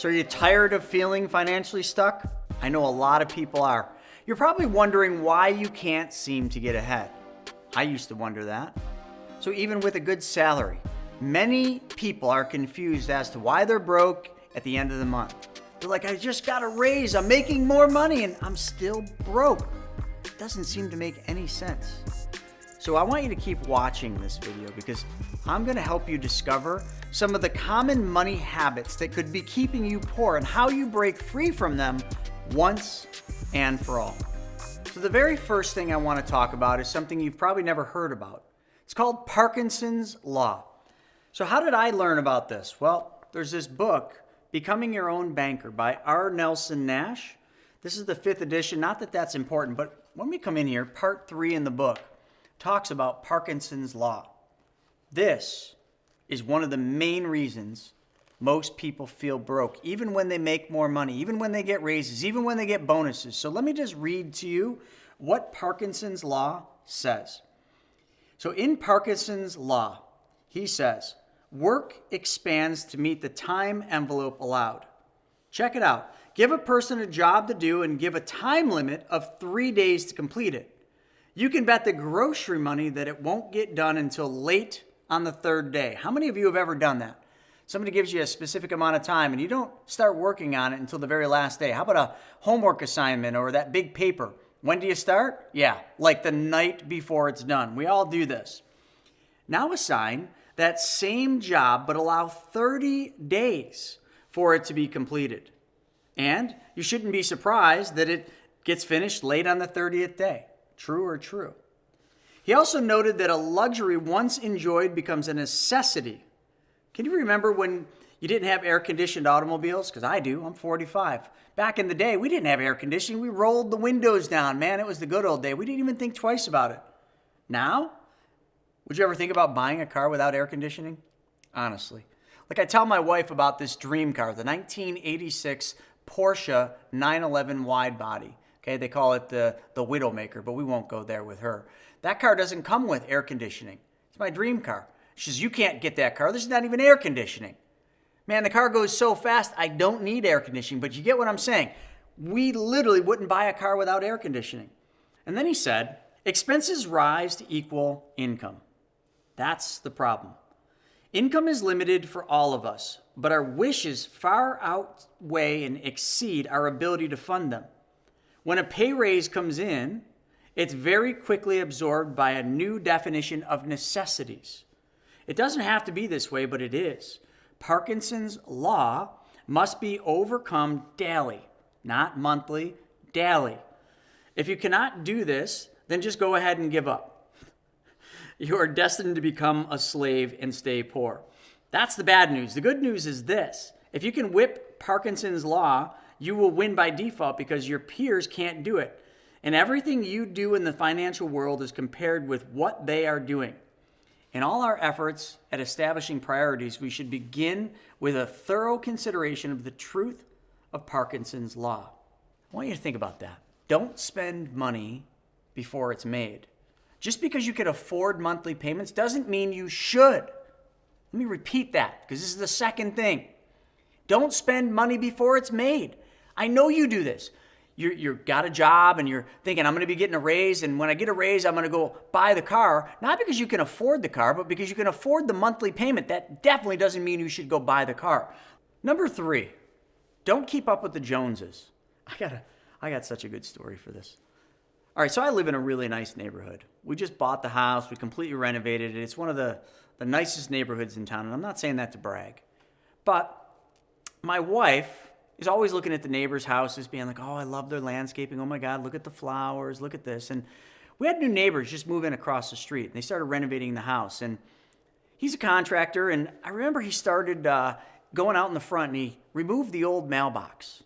So are you tired of feeling financially stuck? I know a lot of people are. You're probably wondering why you can't seem to get ahead. I used to wonder that. So even with a good salary, many people are confused as to why they're broke at the end of the month. They're like, I just got a raise, I'm making more money, and I'm still broke. It doesn't seem to make any sense. So I want you to keep watching this video because I'm going to help you discover some of the common money habits that could be keeping you poor and how you break free from them once and for all. So the very first thing I want to talk about is something you've probably never heard about. It's called Parkinsons Law. So how did I learn about this? Well, there's this book, Becoming Your Own Banker by R. Nelson Nash. This is the 5th edition. Not that that's important, but when we come in here, part 3 in the book talks about Parkinson's Law. This is one of the main reasons most people feel broke, even when they make more money, even when they get raises, even when they get bonuses. So let me just read to you what Parkinson's Law says. So in Parkinson's Law, he says, work expands to meet the time envelope allowed. Check it out. Give a person a job to do and give a time limit of 3 days to complete it. You can bet the grocery money that it won't get done until late on the 3rd day. How many of you have ever done that? Somebody gives you a specific amount of time and you don't start working on it until the very last day. How about a homework assignment or that big paper? When do you start? Yeah, like the night before it's done. We all do this. Now assign that same job, but allow 30 days for it to be completed. And you shouldn't be surprised that it gets finished late on the 30th day. True or true? He also noted that a luxury once enjoyed becomes a necessity. Can you remember when you didn't have air-conditioned automobiles? Because I do. I'm 45. Back in the day, we didn't have air conditioning. We rolled the windows down. Man, it was the good old day. We didn't even think twice about it. Now, would you ever think about buying a car without air conditioning? Honestly. Like I tell my wife about this dream car, the 1986 Porsche 911 wide body. Okay, they call it the Widowmaker, but we won't go there with her. That car doesn't come with air conditioning. It's my dream car. She says, you can't get that car. There's not even air conditioning. Man, the car goes so fast, I don't need air conditioning, but you get what I'm saying. We literally wouldn't buy a car without air conditioning. And then he said, expenses rise to equal income. That's the problem. Income is limited for all of us, but our wishes far outweigh and exceed our ability to fund them. When a pay raise comes in, it's very quickly absorbed by a new definition of necessities. It doesn't have to be this way, but it is. Parkinson's Law must be overcome daily, not monthly, daily. If you cannot do this, then just go ahead and give up. You are destined to become a slave and stay poor. That's the bad news. The good news is this. If you can whip Parkinson's Law, you will win by default because your peers can't do it. And everything you do in the financial world is compared with what they are doing. In all our efforts at establishing priorities, we should begin with a thorough consideration of the truth of Parkinson's Law. I want you to think about that. Don't spend money before it's made. Just because you can afford monthly payments doesn't mean you should. Let me repeat that because this is the second thing. Don't spend money before it's made. I know you do this. You've got a job and you're thinking, I'm going to be getting a raise, and when I get a raise, I'm going to go buy the car. Not because you can afford the car, but because you can afford the monthly payment. That definitely doesn't mean you should go buy the car. Number 3, don't keep up with the Joneses. I got such a good story for this. All right, so I live in a really nice neighborhood. We just bought the house. We completely renovated it. It's one of the nicest neighborhoods in town, and I'm not saying that to brag. But my wife is always looking at the neighbors' houses, being like, oh, I love their landscaping. Oh, my God, look at the flowers. Look at this. And we had new neighbors just move in across the street. And they started renovating the house. And he's a contractor. And I remember he started going out in the front, and he removed the old mailbox.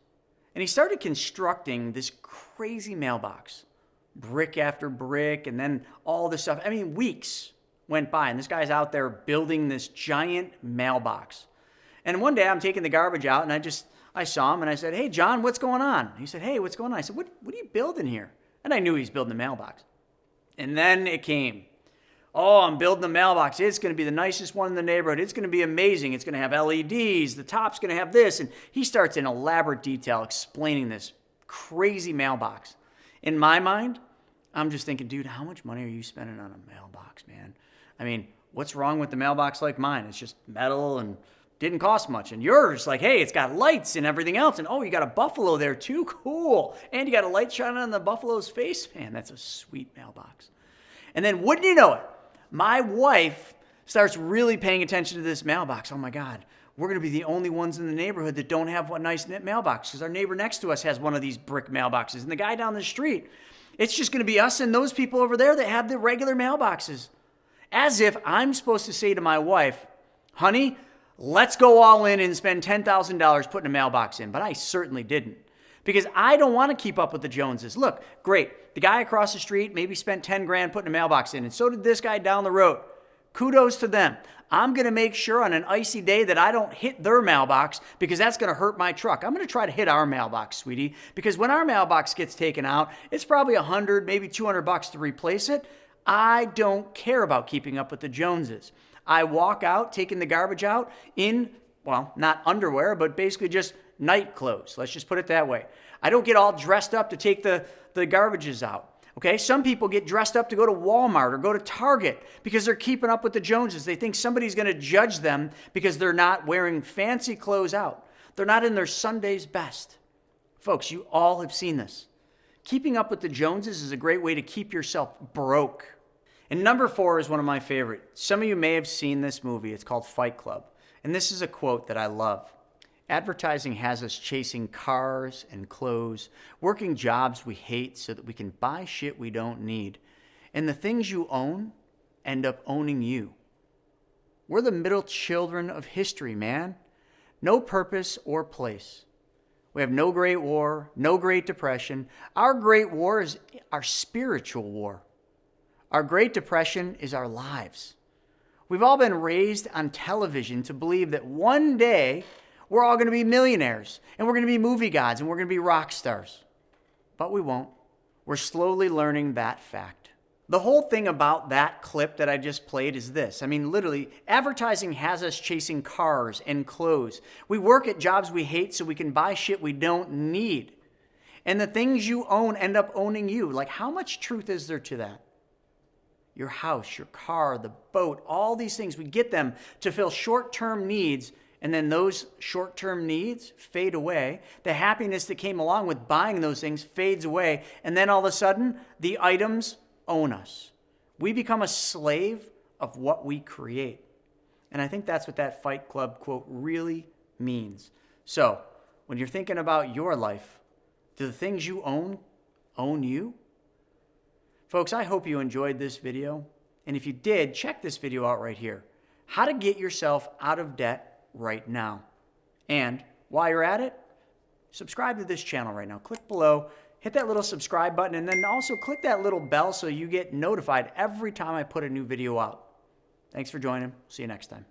And he started constructing this crazy mailbox, brick after brick, and then all this stuff. I mean, weeks went by, and this guy's out there building this giant mailbox. And one day I'm taking the garbage out, and I saw him and I said, hey, John, what's going on? He said, hey, what's going on? I said, what are you building here? And I knew he was building the mailbox. And then it came. Oh, I'm building the mailbox. It's going to be the nicest one in the neighborhood. It's going to be amazing. It's going to have LEDs. The top's going to have this. And he starts in elaborate detail explaining this crazy mailbox. In my mind, I'm just thinking, dude, how much money are you spending on a mailbox, man? I mean, what's wrong with the mailbox like mine? It's just metal and didn't cost much. And yours, like, hey, it's got lights and everything else. And oh, you got a buffalo there too. Cool. And you got a light shining on the buffalo's face. Man, that's a sweet mailbox. And then wouldn't you know it, my wife starts really paying attention to this mailbox. Oh my God, we're going to be the only ones in the neighborhood that don't have a nice mailbox because our neighbor next to us has one of these brick mailboxes. And the guy down the street, it's just going to be us and those people over there that have the regular mailboxes. As if I'm supposed to say to my wife, honey, let's go all in and spend $10,000 putting a mailbox in. But I certainly didn't, because I don't want to keep up with the Joneses. Look, great. The guy across the street maybe spent 10 grand putting a mailbox in, and so did this guy down the road. Kudos to them. I'm going to make sure on an icy day that I don't hit their mailbox because that's going to hurt my truck. I'm going to try to hit our mailbox, sweetie, because when our mailbox gets taken out, it's probably $100, maybe $200 to replace it. I don't care about keeping up with the Joneses. I walk out, taking the garbage out in, well, not underwear, but basically just night clothes. Let's just put it that way. I don't get all dressed up to take the garbages out. Okay, some people get dressed up to go to Walmart or go to Target because they're keeping up with the Joneses. They think somebody's going to judge them because they're not wearing fancy clothes out. They're not in their Sunday's best. Folks, you all have seen this. Keeping up with the Joneses is a great way to keep yourself broke. And number 4 is one of my favorites. Some of you may have seen this movie. It's called Fight Club. And this is a quote that I love. Advertising has us chasing cars and clothes, working jobs we hate so that we can buy shit we don't need. And the things you own end up owning you. We're the middle children of history, man. No purpose or place. We have no Great War, no Great Depression. Our Great War is our spiritual war. Our Great Depression is our lives. We've all been raised on television to believe that one day we're all going to be millionaires, and we're going to be movie gods, and we're going to be rock stars. But we won't. We're slowly learning that fact. The whole thing about that clip that I just played is this. I mean, literally, advertising has us chasing cars and clothes. We work at jobs we hate so we can buy shit we don't need. And the things you own end up owning you. Like, how much truth is there to that? Your house, your car, the boat, all these things, we get them to fill short-term needs. And then those short-term needs fade away. The happiness that came along with buying those things fades away. And then all of a sudden, the items own us. We become a slave of what we create. And I think that's what that Fight Club quote really means. So, when you're thinking about your life, do the things you own you? Folks, I hope you enjoyed this video. And if you did, check this video out right here. How to get yourself out of debt right now. And while you're at it, subscribe to this channel right now. Click below, hit that little subscribe button, and then also click that little bell so you get notified every time I put a new video out. Thanks for joining. See you next time.